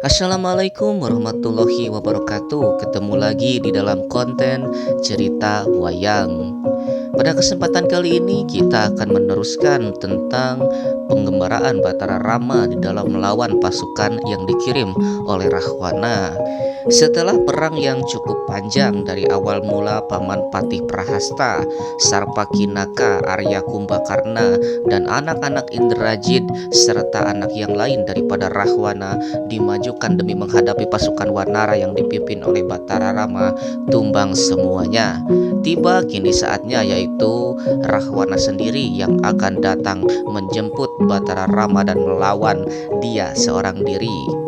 Assalamualaikum warahmatullahi wabarakatuh. Ketemu lagi di dalam konten cerita wayang. Pada kesempatan kali ini kita akan meneruskan tentang penggembaraan Batara Rama di dalam melawan pasukan yang dikirim oleh Rahwana. Setelah perang yang cukup panjang dari awal mula Paman Patih Prahasta, Sarpakinaka, Arya Kumbakarna, dan anak-anak Indrajid serta anak yang lain daripada Rahwana dimajukan demi menghadapi pasukan Wanara yang dipimpin oleh Batara Rama, tumbang semuanya. Tiba kini saatnya, yaitu Rahwana sendiri yang akan datang menjemput Batara Rama dan melawan dia seorang diri.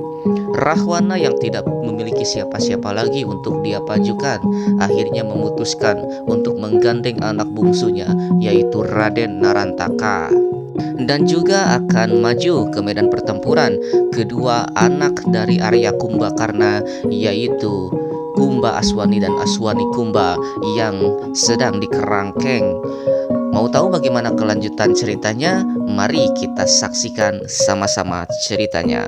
Rahwana yang tidak memiliki siapa-siapa lagi untuk dia pajukan akhirnya memutuskan untuk menggandeng anak bungsunya, yaitu Raden Narantaka, dan juga akan maju ke medan pertempuran kedua anak dari Arya Kumbakarna, yaitu Kumba Aswani dan Aswani Kumba yang sedang dikerangkeng. Mau tahu bagaimana kelanjutan ceritanya? Mari kita saksikan sama-sama ceritanya.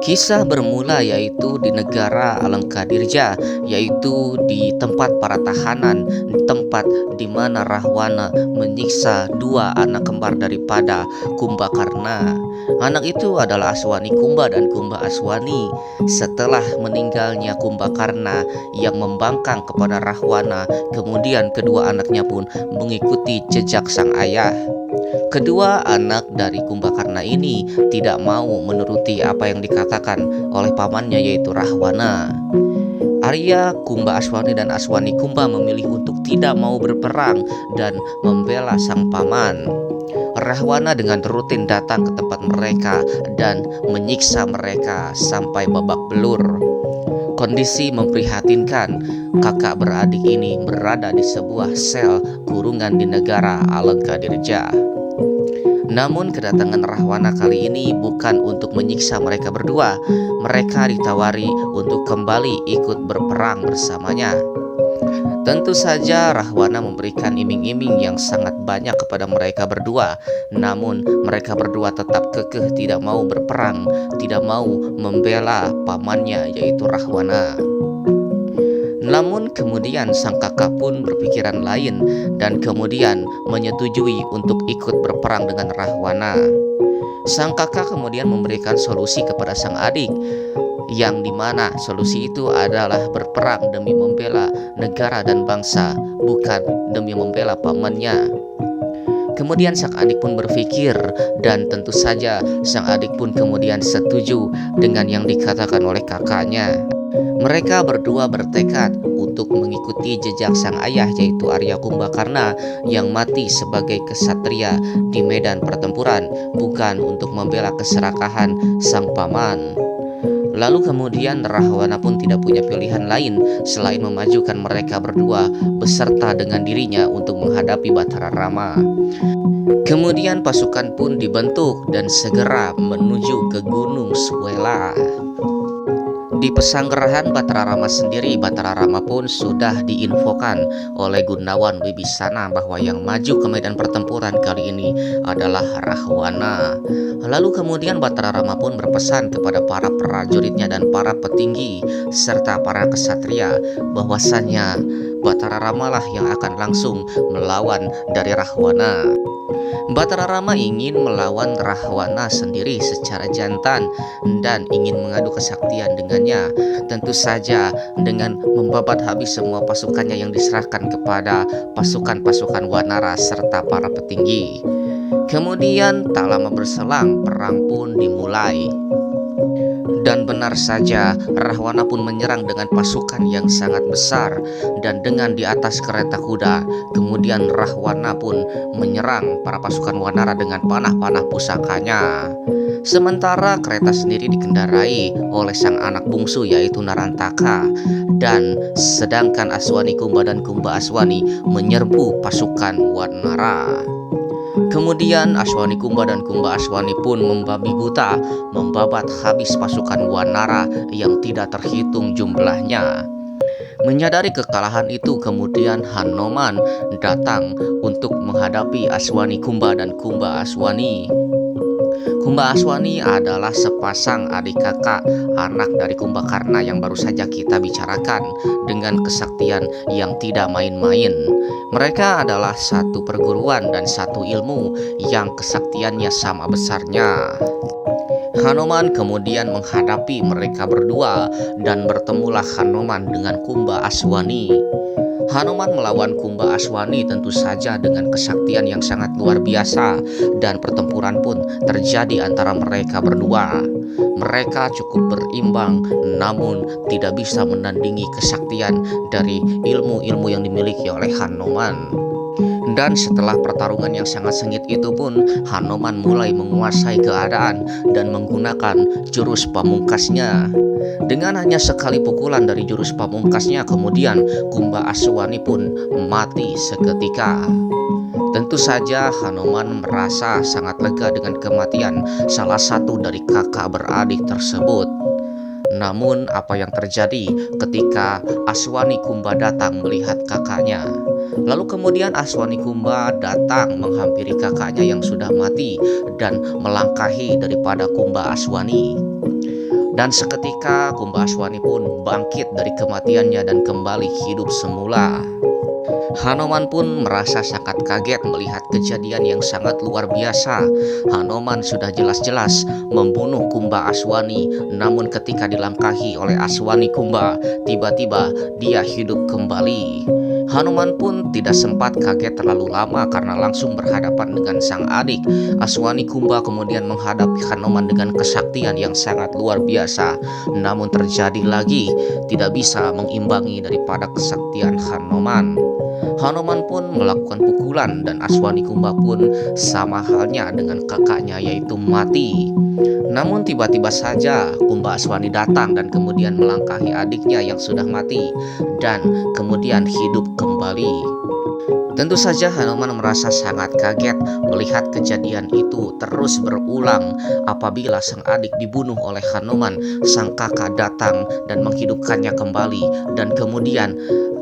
Kisah bermula yaitu di negara Alengkadirja, yaitu di tempat para tahanan, di tempat di mana Rahwana menyiksa dua anak kembar daripada Kumbakarna. Anak itu adalah Aswani Kumba dan Kumba Aswani. Setelah meninggalnya Kumbakarna yang membangkang kepada Rahwana, kemudian kedua anaknya pun mengikuti jejak sang ayah. Kedua anak dari Kumbakarna ini tidak mau menuruti apa yang dikatakan oleh pamannya, yaitu Rahwana. Arya Kumba Aswani dan Aswani Kumba memilih untuk tidak mau berperang dan membela sang paman. Rahwana dengan rutin datang ke tempat mereka dan menyiksa mereka sampai babak belur. Kondisi memprihatinkan. Kakak beradik ini berada di sebuah sel kurungan di negara Alengkadirja. Namun kedatangan Rahwana kali ini bukan untuk menyiksa mereka berdua. Mereka ditawari untuk kembali ikut berperang bersamanya. Tentu saja Rahwana memberikan iming-iming yang sangat banyak kepada mereka berdua. Namun mereka berdua tetap kekeh tidak mau berperang, tidak mau membela pamannya, yaitu Rahwana. Namun kemudian sang kakak pun berpikiran lain dan kemudian menyetujui untuk ikut berperang dengan Rahwana. Sang kakak kemudian memberikan solusi kepada sang adik, yang dimana solusi itu adalah berperang demi membela negara dan bangsa, bukan demi membela pamannya. Kemudian sang adik pun berpikir, dan tentu saja sang adik pun kemudian setuju dengan yang dikatakan oleh kakaknya. Mereka berdua bertekad untuk mengikuti jejak sang ayah, yaitu Arya Kumbakarna yang mati sebagai kesatria di medan pertempuran, bukan untuk membela keserakahan sang paman. Lalu kemudian Rahwana pun tidak punya pilihan lain selain memajukan mereka berdua beserta dengan dirinya untuk menghadapi Batara Rama. Kemudian pasukan pun dibentuk dan segera menuju ke Gunung Suela. Di pesanggerahan Batara Rama sendiri, Batara Rama pun sudah diinfokan oleh Gunawan Wibisana bahwa yang maju ke medan pertempuran kali ini adalah Rahwana. Lalu kemudian Batara Rama pun berpesan kepada para prajuritnya dan para petinggi serta para kesatria bahwasannya Batara Rama lah yang akan langsung melawan dari Rahwana. Batara Rama ingin melawan Rahwana sendiri secara jantan dan ingin mengadu kesaktian dengannya, tentu saja dengan membabat habis semua pasukannya yang diserahkan kepada pasukan-pasukan Wanara serta para petinggi. Kemudian tak lama berselang perang pun dimulai. Dan benar saja, Rahwana pun menyerang dengan pasukan yang sangat besar dan dengan di atas kereta kuda. Kemudian Rahwana pun menyerang para pasukan Wanara dengan panah-panah pusakanya. Sementara kereta sendiri dikendarai oleh sang anak bungsu, yaitu Narantaka, dan sedangkan Aswani Kumba dan Kumba Aswani menyerbu pasukan Wanara. Kemudian Aswani Kumba dan Kumba Aswani pun membabi buta membabat habis pasukan Wanara yang tidak terhitung jumlahnya. Menyadari kekalahan itu, kemudian Hanoman datang untuk menghadapi Aswani Kumba dan Kumba Aswani. Kumba Aswani adalah sepasang adik kakak anak dari Kumbakarna yang baru saja kita bicarakan dengan kesaktian yang tidak main-main. Mereka adalah satu perguruan dan satu ilmu yang kesaktiannya sama besarnya. Hanuman kemudian menghadapi mereka berdua dan bertemulah Hanuman dengan Kumba Aswani. Hanuman melawan Kumba Aswani tentu saja dengan kesaktian yang sangat luar biasa, dan pertempuran pun terjadi antara mereka berdua. Mereka cukup berimbang, namun tidak bisa menandingi kesaktian dari ilmu-ilmu yang dimiliki oleh Hanuman. Dan setelah pertarungan yang sangat sengit itu pun, Hanuman mulai menguasai keadaan dan menggunakan jurus pamungkasnya. Dengan hanya sekali pukulan dari jurus pamungkasnya, kemudian Kumba Aswani pun mati seketika. Tentu saja Hanuman merasa sangat lega dengan kematian salah satu dari kakak beradik tersebut. Namun apa yang terjadi ketika Aswani Kumba datang melihat kakaknya? Lalu kemudian Aswani Kumba datang menghampiri kakaknya yang sudah mati dan melangkahi daripada Kumba Aswani. Dan seketika Kumba Aswani pun bangkit dari kematiannya dan kembali hidup semula. Hanuman pun merasa sangat kaget melihat kejadian yang sangat luar biasa. Hanuman sudah jelas-jelas membunuh Kumba Aswani, namun ketika dilangkahi oleh Aswani Kumba, tiba-tiba dia hidup kembali. Hanuman pun tidak sempat kaget terlalu lama karena langsung berhadapan dengan sang adik. Aswani Kumba kemudian menghadapi Hanuman dengan kesaktian yang sangat luar biasa. Namun terjadi lagi, tidak bisa mengimbangi daripada kesaktian Hanuman. Hanuman pun melakukan pukulan dan Aswani Kumba pun sama halnya dengan kakaknya, yaitu mati. Namun tiba-tiba saja Kumba Aswani datang dan kemudian melangkahi adiknya yang sudah mati dan kemudian hidup kembali. Tentu saja Hanuman merasa sangat kaget melihat kejadian itu terus berulang. Apabila sang adik dibunuh oleh Hanuman, sang kakak datang dan menghidupkannya kembali, dan kemudian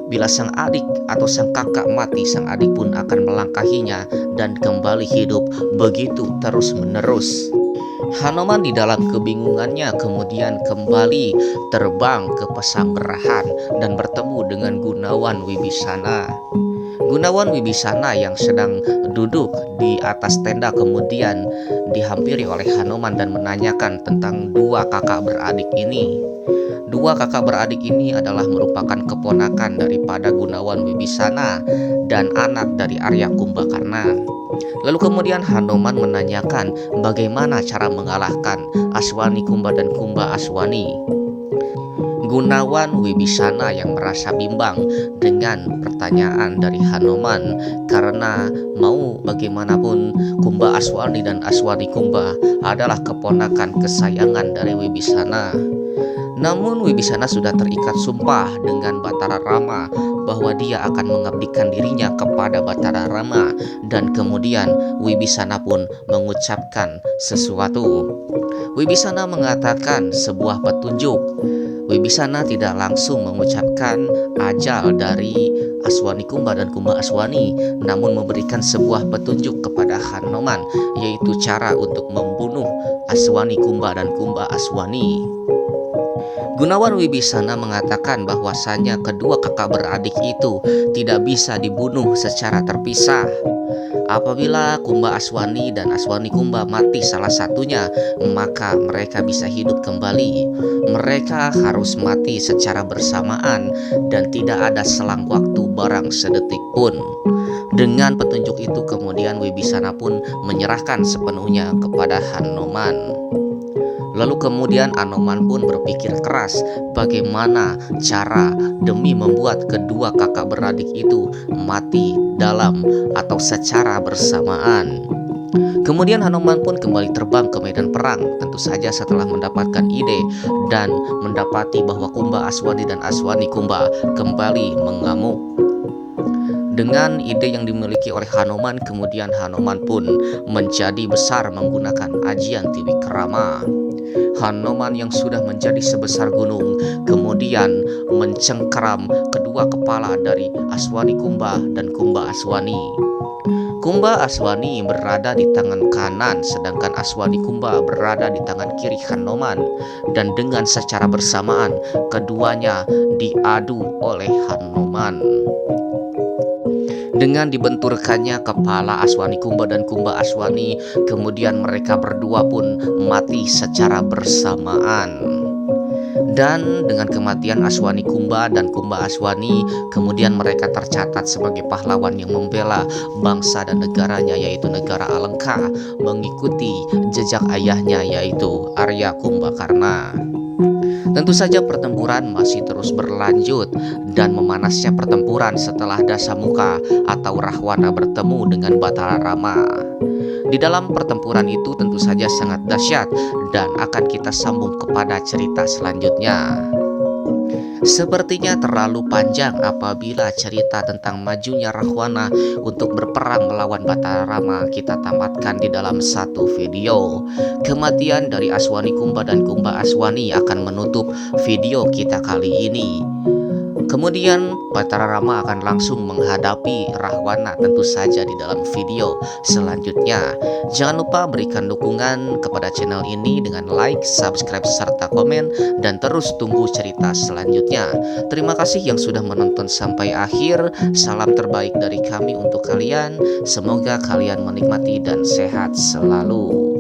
bila sang adik atau sang kakak mati, sang adik pun akan melangkahinya dan kembali hidup, begitu terus menerus. Hanuman di dalam kebingungannya kemudian kembali terbang ke Pesanggerahan dan bertemu dengan Gunawan Wibisana. Gunawan Wibisana yang sedang duduk di atas tenda kemudian dihampiri oleh Hanuman dan menanyakan tentang dua kakak beradik ini. Dua kakak beradik ini adalah merupakan keponakan daripada Gunawan Wibisana dan anak dari Arya Kumbakarna. Lalu kemudian Hanuman menanyakan bagaimana cara mengalahkan Aswani Kumba dan Kumba Aswani. Gunawan Wibisana yang merasa bimbang dengan pertanyaan dari Hanuman, karena mau bagaimanapun Kumba Aswani dan Aswani Kumba adalah keponakan kesayangan dari Wibisana. Namun Wibisana sudah terikat sumpah dengan Batara Rama bahwa dia akan mengabdikan dirinya kepada Batara Rama, dan kemudian Wibisana pun mengucapkan sesuatu. Wibisana mengatakan sebuah petunjuk. Wibisana tidak langsung mengucapkan ajal dari Aswani Kumba dan Kumba Aswani, namun memberikan sebuah petunjuk kepada Hanuman, yaitu cara untuk membunuh Aswani Kumba dan Kumba Aswani. Gunawan Wibisana mengatakan bahwasanya kedua kakak beradik itu tidak bisa dibunuh secara terpisah. Apabila Kumba Aswani dan Aswani Kumba mati salah satunya, maka mereka bisa hidup kembali. Mereka harus mati secara bersamaan dan tidak ada selang waktu barang sedetik pun. Dengan petunjuk itu kemudian Wibisana pun menyerahkan sepenuhnya kepada Hanuman. Lalu kemudian Hanuman pun berpikir keras bagaimana cara demi membuat kedua kakak beradik itu mati dalam atau secara bersamaan. Kemudian Hanuman pun kembali terbang ke medan perang, tentu saja setelah mendapatkan ide dan mendapati bahwa Kumba Aswani dan Aswani Kumba kembali mengamuk. Dengan ide yang dimiliki oleh Hanuman, kemudian Hanuman pun menjadi besar menggunakan ajian Triwikrama. Hanuman yang sudah menjadi sebesar gunung kemudian mencengkeram kedua kepala dari Aswani Kumba dan Kumba Aswani. Kumba Aswani berada di tangan kanan, sedangkan Aswani Kumba berada di tangan kiri Hanoman. Dan dengan secara bersamaan, keduanya diadu oleh Hanoman. Dengan dibenturkannya kepala Aswani Kumba dan Kumba Aswani, kemudian mereka berdua pun mati secara bersamaan. Dan dengan kematian Aswani Kumba dan Kumba Aswani, kemudian mereka tercatat sebagai pahlawan yang membela bangsa dan negaranya, yaitu negara Alengka, mengikuti jejak ayahnya, yaitu Arya Kumbakarna. Tentu saja pertempuran masih terus berlanjut, dan memanasnya pertempuran setelah Dasamuka atau Rahwana bertemu dengan Batara Rama. Di dalam pertempuran itu tentu saja sangat dahsyat, dan akan kita sambung kepada cerita selanjutnya. Sepertinya terlalu panjang apabila cerita tentang majunya Rahwana untuk berperang melawan Batara Rama kita tamatkan di dalam satu video. Kematian dari Aswani Kumba dan Kumba Aswani akan menutup video kita kali ini. Kemudian Batara Rama akan langsung menghadapi Rahwana tentu saja di dalam video selanjutnya. Jangan lupa berikan dukungan kepada channel ini dengan like, subscribe, serta komen, dan terus tunggu cerita selanjutnya. Terima kasih yang sudah menonton sampai akhir. Salam terbaik dari kami untuk kalian. Semoga kalian menikmati dan sehat selalu.